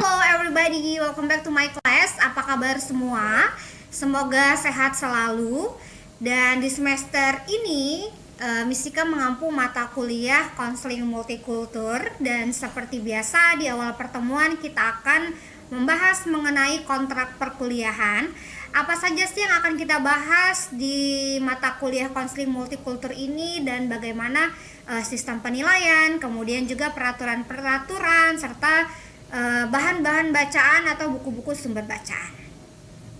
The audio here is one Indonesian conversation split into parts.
Hello everybody, welcome back to my class. Apa kabar semua? Semoga sehat selalu. Dan di semester ini Misika mengampu mata kuliah konseling multikultur. Dan seperti biasa di awal pertemuan kita akan membahas mengenai kontrak perkuliahan. Apa saja sih yang akan kita bahas di mata kuliah konseling multikultur ini dan bagaimana sistem penilaian, kemudian juga peraturan-peraturan serta bahan-bahan bacaan atau buku-buku sumber bacaan.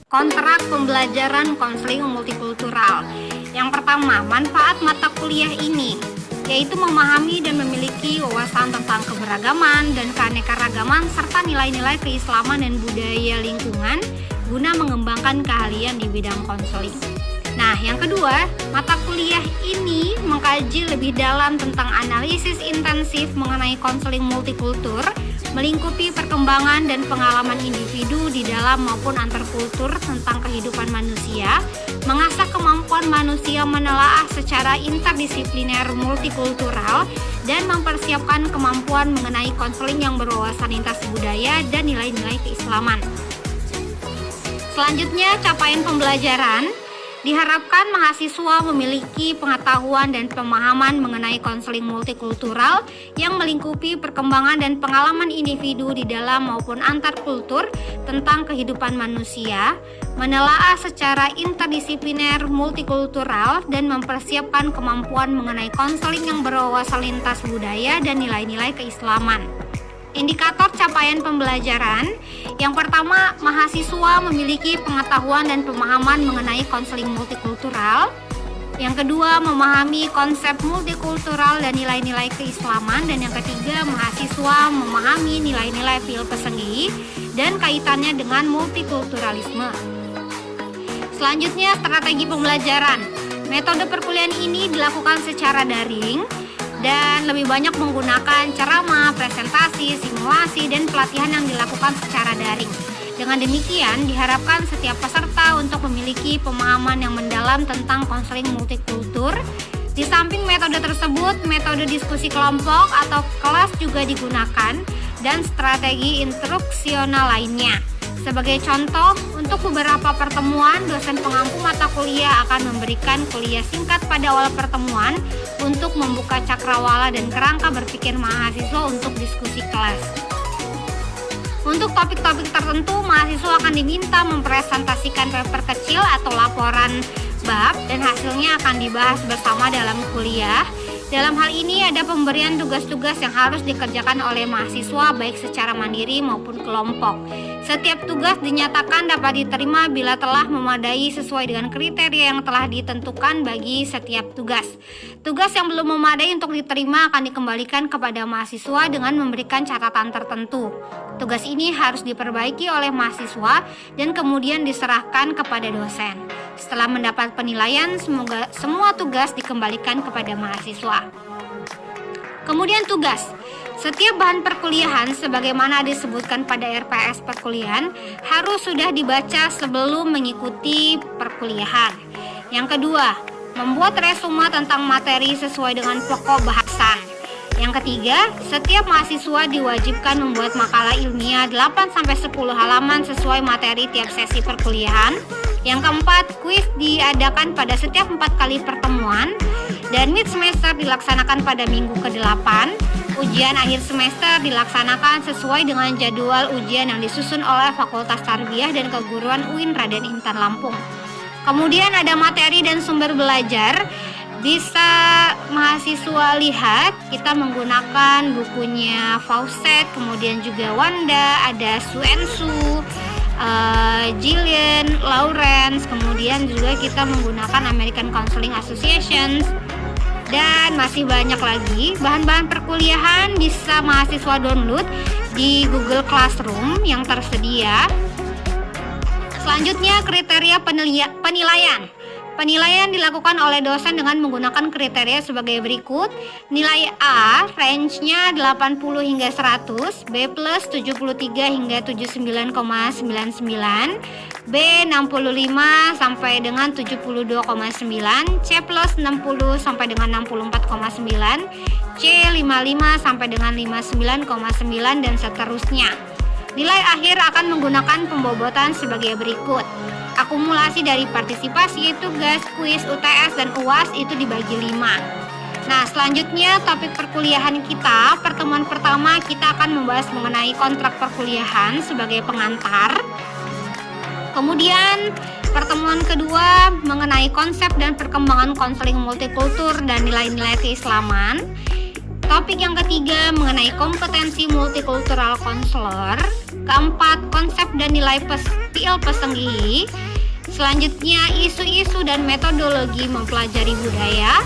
Kontrak pembelajaran konseling multikultural. Yang pertama, manfaat mata kuliah ini yaitu memahami dan memiliki wawasan tentang keberagaman dan keanekaragaman serta nilai-nilai keislaman dan budaya lingkungan guna mengembangkan keahlian di bidang konseling. Nah, yang kedua, mata kuliah ini mengkaji lebih dalam tentang analisis intensif mengenai konseling multikultur, melingkupi perkembangan dan pengalaman individu di dalam maupun antar kultur tentang kehidupan manusia, mengasah kemampuan manusia menelaah secara interdisipliner multikultural, dan mempersiapkan kemampuan mengenai konseling yang berwawasan lintas budaya dan nilai-nilai keislaman. Selanjutnya, capaian pembelajaran. Diharapkan mahasiswa memiliki pengetahuan dan pemahaman mengenai konseling multikultural yang melingkupi perkembangan dan pengalaman individu di dalam maupun antar kultur tentang kehidupan manusia, menelaah secara interdisipliner multikultural, dan mempersiapkan kemampuan mengenai konseling yang berwawasan lintas budaya dan nilai-nilai keislaman. Indikator capaian pembelajaran. Yang pertama, mahasiswa memiliki pengetahuan dan pemahaman mengenai konseling multikultural. Yang kedua, memahami konsep multikultural dan nilai-nilai keislaman. Dan yang ketiga, mahasiswa memahami nilai-nilai Filipsenggi dan kaitannya dengan multikulturalisme. Selanjutnya, strategi pembelajaran. Metode perkuliahan ini dilakukan secara daring dan lebih banyak menggunakan ceramah, presentasi, simulasi, dan pelatihan yang dilakukan secara daring. Dengan demikian, diharapkan setiap peserta untuk memiliki pemahaman yang mendalam tentang konseling multikultur. Di samping metode tersebut, metode diskusi kelompok atau kelas juga digunakan dan strategi instruksional lainnya. Sebagai contoh, untuk beberapa pertemuan, dosen pengampu mata kuliah akan memberikan kuliah singkat pada awal pertemuan untuk membuka cakrawala dan kerangka berpikir mahasiswa untuk diskusi kelas. Untuk topik-topik tertentu, mahasiswa akan diminta mempresentasikan paper kecil atau laporan bab dan hasilnya akan dibahas bersama dalam kuliah. Dalam hal ini ada pemberian tugas-tugas yang harus dikerjakan oleh mahasiswa baik secara mandiri maupun kelompok. Setiap tugas dinyatakan dapat diterima bila telah memadai sesuai dengan kriteria yang telah ditentukan bagi setiap tugas. Tugas yang belum memadai untuk diterima akan dikembalikan kepada mahasiswa dengan memberikan catatan tertentu. Tugas ini harus diperbaiki oleh mahasiswa dan kemudian diserahkan kepada dosen. Setelah mendapat penilaian, semoga semua tugas dikembalikan kepada mahasiswa. Kemudian tugas. Setiap bahan perkuliahan sebagaimana disebutkan pada RPS perkuliahan harus sudah dibaca sebelum mengikuti perkuliahan. Yang kedua, membuat resume tentang materi sesuai dengan pokok bahasan. Yang ketiga, setiap mahasiswa diwajibkan membuat makalah ilmiah 8-10 halaman sesuai materi tiap sesi perkuliahan. Yang keempat, kuis diadakan pada setiap 4 kali pertemuan dan mid semester dilaksanakan pada minggu ke-8. Ujian akhir semester dilaksanakan sesuai dengan jadwal ujian yang disusun oleh Fakultas Tarbiyah dan Keguruan UIN Raden Intan Lampung. Kemudian ada materi dan sumber belajar. Bisa mahasiswa lihat, kita menggunakan bukunya Fawcett, kemudian juga Wanda, ada Suensu, Jillian, Lawrence, kemudian juga kita menggunakan American Counseling Association, dan masih banyak lagi. Bahan-bahan perkuliahan bisa mahasiswa download di Google Classroom yang tersedia. Selanjutnya, kriteria penilaian. Penilaian dilakukan oleh dosen dengan menggunakan kriteria sebagai berikut. Nilai A range-nya 80 hingga 100, B plus 73 hingga 79,99, B 65 sampai dengan 72,9, C plus 60 sampai dengan 64,9, C 55 sampai dengan 59,9 dan seterusnya. Nilai akhir akan menggunakan pembobotan sebagai berikut. Akumulasi dari partisipasi, tugas, kuis, UTS, dan UAS itu dibagi 5. Nah, selanjutnya topik perkuliahan kita. Pertemuan pertama kita akan membahas mengenai kontrak perkuliahan sebagai pengantar. Kemudian pertemuan kedua mengenai konsep dan perkembangan konseling multikultur dan nilai-nilai keislaman. Topik yang ketiga mengenai kompetensi multikultural konselor. Keempat, konsep dan nilai PIL Pesenggihi. Selanjutnya, isu-isu dan metodologi mempelajari budaya.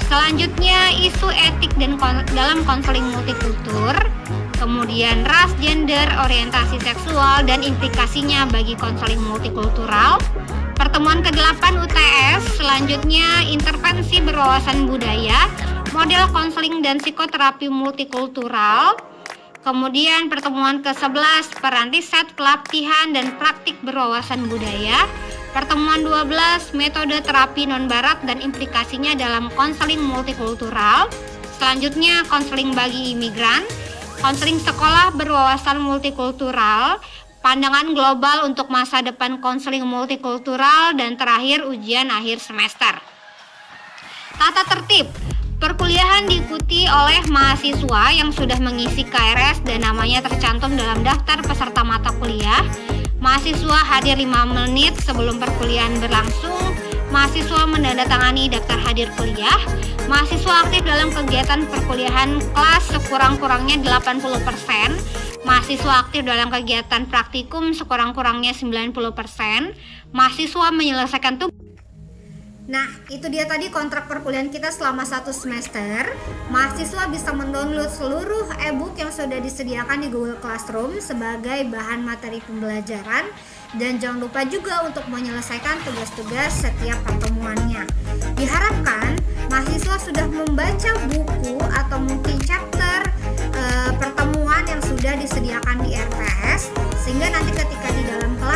Selanjutnya, isu etik dan dalam konseling multikultur. Kemudian, ras, gender, orientasi seksual, dan implikasinya bagi konseling multikultural. Pertemuan ke-8 UTS. Selanjutnya, intervensi berwawasan budaya, model konseling dan psikoterapi multikultural. Kemudian pertemuan ke-11 peran riset, pelatihan, dan praktik berwawasan budaya. Pertemuan 12 metode terapi non-barat dan implikasinya dalam konseling multikultural. Selanjutnya konseling bagi imigran, konseling sekolah berwawasan multikultural, pandangan global untuk masa depan konseling multikultural, dan terakhir ujian akhir semester. Tata tertib perkuliahan diikuti oleh mahasiswa yang sudah mengisi KRS dan namanya tercantum dalam daftar peserta mata kuliah. Mahasiswa hadir 5 menit sebelum perkuliahan berlangsung. Mahasiswa menandatangani daftar hadir kuliah. Mahasiswa aktif dalam kegiatan perkuliahan kelas sekurang-kurangnya 80%. Mahasiswa aktif dalam kegiatan praktikum sekurang-kurangnya 90%. Mahasiswa menyelesaikan tugas. Nah, itu dia tadi kontrak perkuliahan kita selama 1 semester. Mahasiswa bisa mendownload seluruh e-book yang sudah disediakan di Google Classroom sebagai bahan materi pembelajaran. Dan jangan lupa juga untuk menyelesaikan tugas-tugas setiap pertemuannya. Diharapkan mahasiswa sudah membaca buku atau mungkin chapter pertemuan yang sudah disediakan di RPS, sehingga nanti ketika di dalam kelas